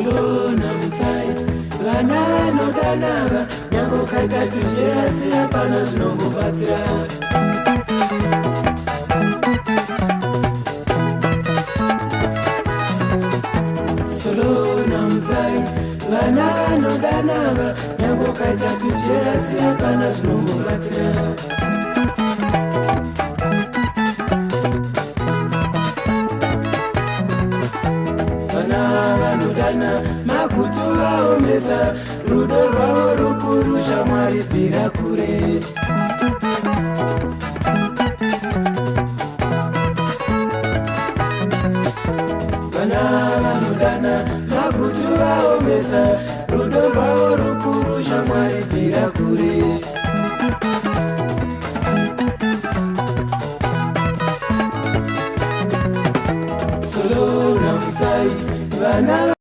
solo na mutai vana nodanava nyango kaita tujerasi hapana zvinombobatsira solo na mutai vana nodanava nyango kaita tujerasi hapana zvinombobatsira vanodana makutu vaomesa rudo rwavo rukuru shamwari bvira kure vana vanodana makutu vaomesa rudo rwavo rukuru shamwari bvira kure solo na mutai vana